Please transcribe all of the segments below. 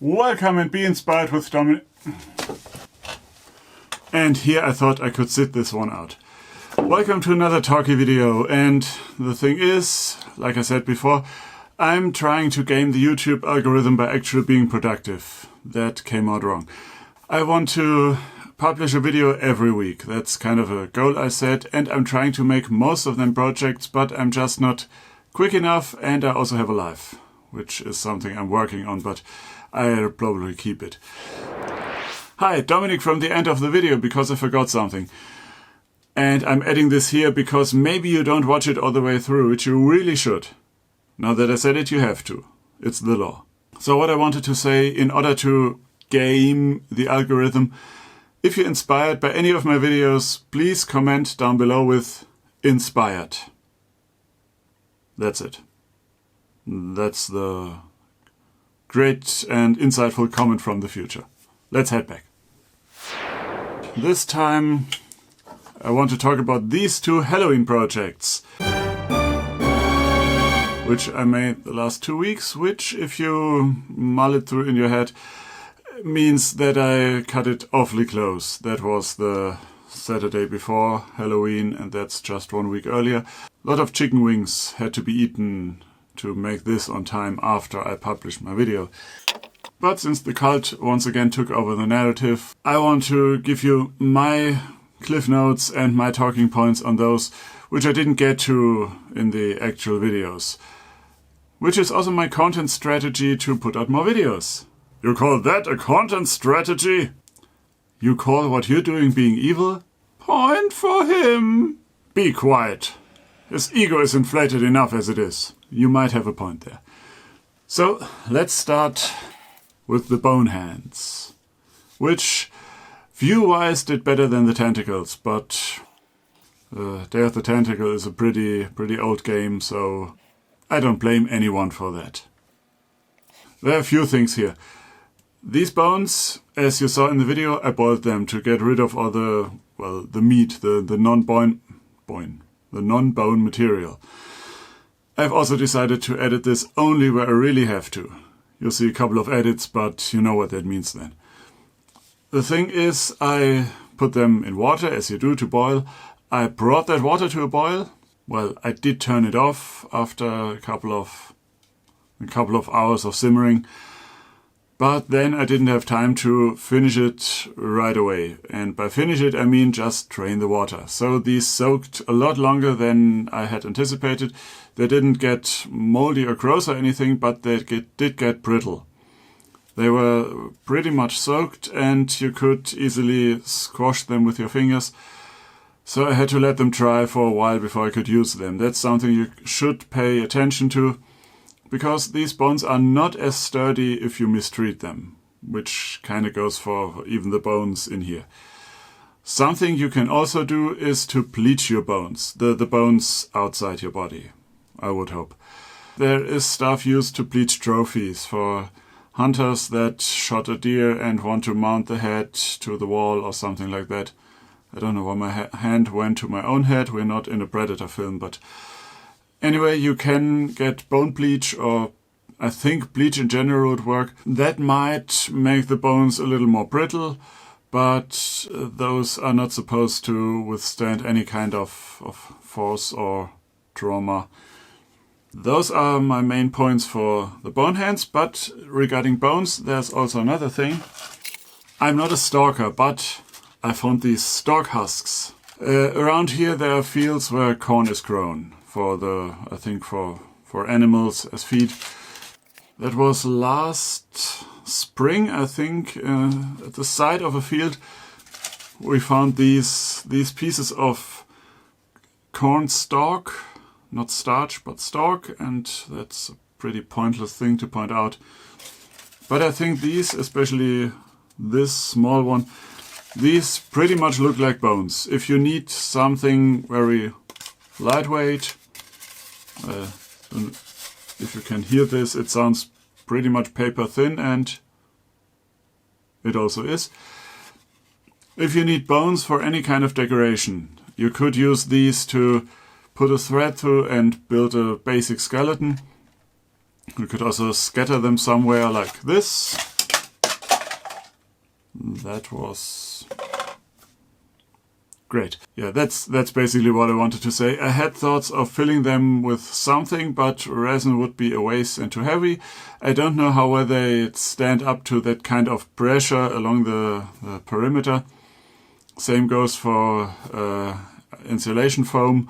Welcome and be inspired with Dominic. And here I thought I could sit this one out. Welcome to another Talky video, and the thing is, like I said before, I'm trying to game the YouTube algorithm by actually being productive. That came out wrong. I want to publish a video every week. That's kind of a goal I set, and I'm trying to make most of them projects, but I'm just not quick enough, and I also have a life, which is something I'm working on, but I'll probably keep it. Hi, Dominic from the end of the video because I forgot something. And I'm adding this here because maybe you don't watch it all the way through, which you really should. Now that I said it, you have to. It's the law. So what I wanted to say, in order to game the algorithm, if you're inspired by any of my videos, please comment down below with inspired. That's it. That's the great and insightful comment from the future. Let's head back. This time I want to talk about these two Halloween projects, which I made the last 2 weeks, which, if you mull it through in your head, means that I cut it awfully close. That was the Saturday before Halloween, and that's just 1 week earlier. A lot of chicken wings had to be eaten to make this on time after I published my video. But since the cult once again took over the narrative, I want to give you my cliff notes and my talking points on those which I didn't get to in the actual videos. Which is also my content strategy to put out more videos. You call that a content strategy? You call what you're doing being evil? Point for him! Be quiet. His ego is inflated enough as it is. You might have a point there. So, let's start with the bone hands, which view-wise did better than the Tentacles, but Day of the Tentacle is a pretty old game, so I don't blame anyone for that. There are a few things here. These bones, as you saw in the video, I boiled them to get rid of all the, well, the meat, the non-bone material. I've also decided to edit this only where I really have to. You'll see a couple of edits, but you know what that means then. The thing is, I put them in water, as you do, to boil. I brought that water to a boil. Well, I did turn it off after a couple of hours of simmering. But then I didn't have time to finish it right away. And by finish it, I mean just drain the water. So these soaked a lot longer than I had anticipated. They didn't get moldy or gross or anything, but they did get brittle. They were pretty much soaked, and you could easily squash them with your fingers. So I had to let them dry for a while before I could use them. That's something you should pay attention to, because these bones are not as sturdy if you mistreat them, which kind of goes for even the bones in here. Something you can also do is to bleach your bones, the bones outside your body, I would hope. There is stuff used to bleach trophies for hunters that shot a deer and want to mount the head to the wall or something like that. I don't know why my hand went to my own head. We're not in a Predator film, but anyway, you can get bone bleach, or I think bleach in general would work. That might make the bones a little more brittle, but those are not supposed to withstand any kind of force or trauma. Those are my main points for the bone hands, but regarding bones, there's also another thing. I'm not a stalker, but I found these stalk husks. Around here there are fields where corn is grown for animals as feed. That was last spring, I think, at the side of a field. We found these pieces of corn stalk. Not starch, but stalk, and that's a pretty pointless thing to point out. But I think these, especially this small one, these pretty much look like bones. If you need something very lightweight, if you can hear this, it sounds pretty much paper thin, and it also is. If you need bones for any kind of decoration, you could use these to put a thread through and build a basic skeleton. You could also scatter them somewhere like this. That was great. Yeah, that's basically what I wanted to say. I had thoughts of filling them with something, but resin would be a waste and too heavy. I don't know how well they stand up to that kind of pressure along the perimeter. Same goes for insulation foam.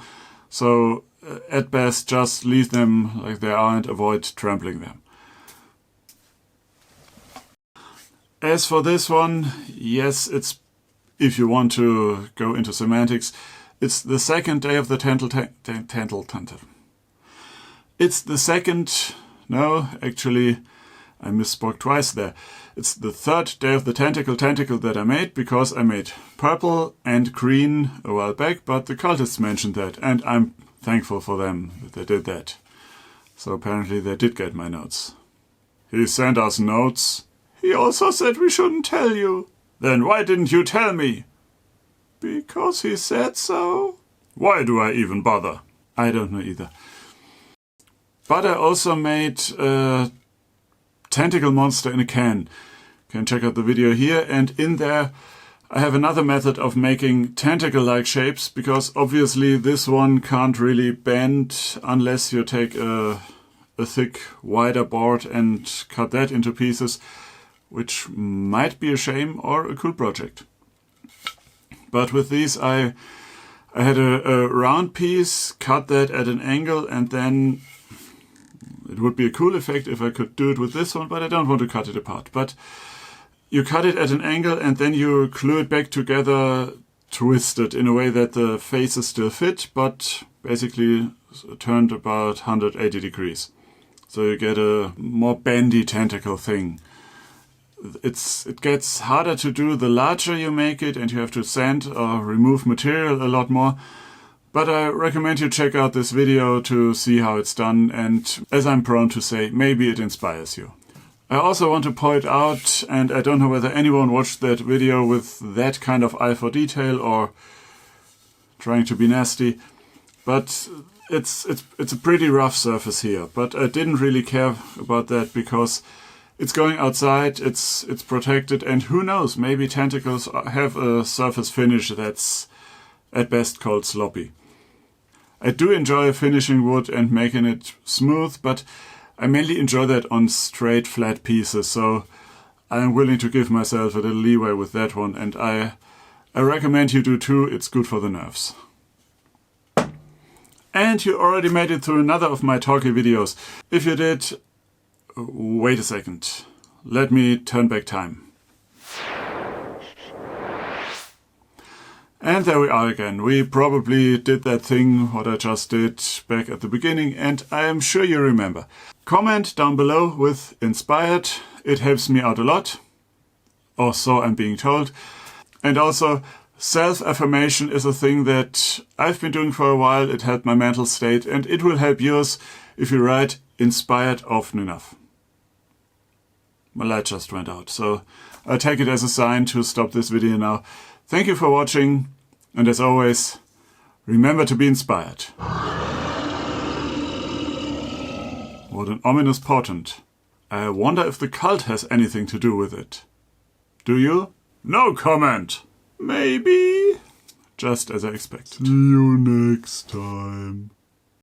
So at best, just leave them like they are and avoid trampling them. As for this one, yes, it's, if you want to go into semantics, it's the second day of the It's the second, no, actually, I misspoke twice there. It's the third day of the tentacle that I made, because I made purple and green a while back, but the cultists mentioned that, and I'm thankful for them that they did that. So apparently they did get my notes. He sent us notes. He also said we shouldn't tell you. Then why didn't you tell me? Because he said so. Why do I even bother? I don't know either. But I also made a tentacle monster in a can. You can check out the video here, and in there I have another method of making tentacle-like shapes, because obviously this one can't really bend unless you take a thick, wider board and cut that into pieces, which might be a shame or a cool project. But with these I had a round piece, cut that at an angle, and then it would be a cool effect if I could do it with this one, but I don't want to cut it apart. But you cut it at an angle and then you glue it back together, twist it in a way that the faces still fit, but basically turned about 180 degrees. So you get a more bendy tentacle thing. It gets harder to do the larger you make it, and you have to sand or remove material a lot more. But I recommend you check out this video to see how it's done, and as I'm prone to say, maybe it inspires you. I also want to point out, and I don't know whether anyone watched that video with that kind of eye for detail or trying to be nasty, but it's a pretty rough surface here. But I didn't really care about that because it's going outside, it's protected, and who knows, maybe tentacles have a surface finish that's at best called sloppy. I do enjoy finishing wood and making it smooth, but I mainly enjoy that on straight, flat pieces, so I'm willing to give myself a little leeway with that one, and I recommend you do too. It's good for the nerves. And you already made it through another of my Talky videos. If you did, wait a second. Let me turn back time. And there we are again. We probably did that thing, what I just did back at the beginning, and I am sure you remember. Comment down below with inspired. It helps me out a lot. Or so I'm being told. And also, self-affirmation is a thing that I've been doing for a while. It helped my mental state, and it will help yours if you write inspired often enough. My light just went out, so I'll take it as a sign to stop this video now. Thank you for watching, and as always, remember to be inspired. What an ominous portent. I wonder if the cult has anything to do with it. Do you? No comment! Maybe. Just as I expected. See you next time.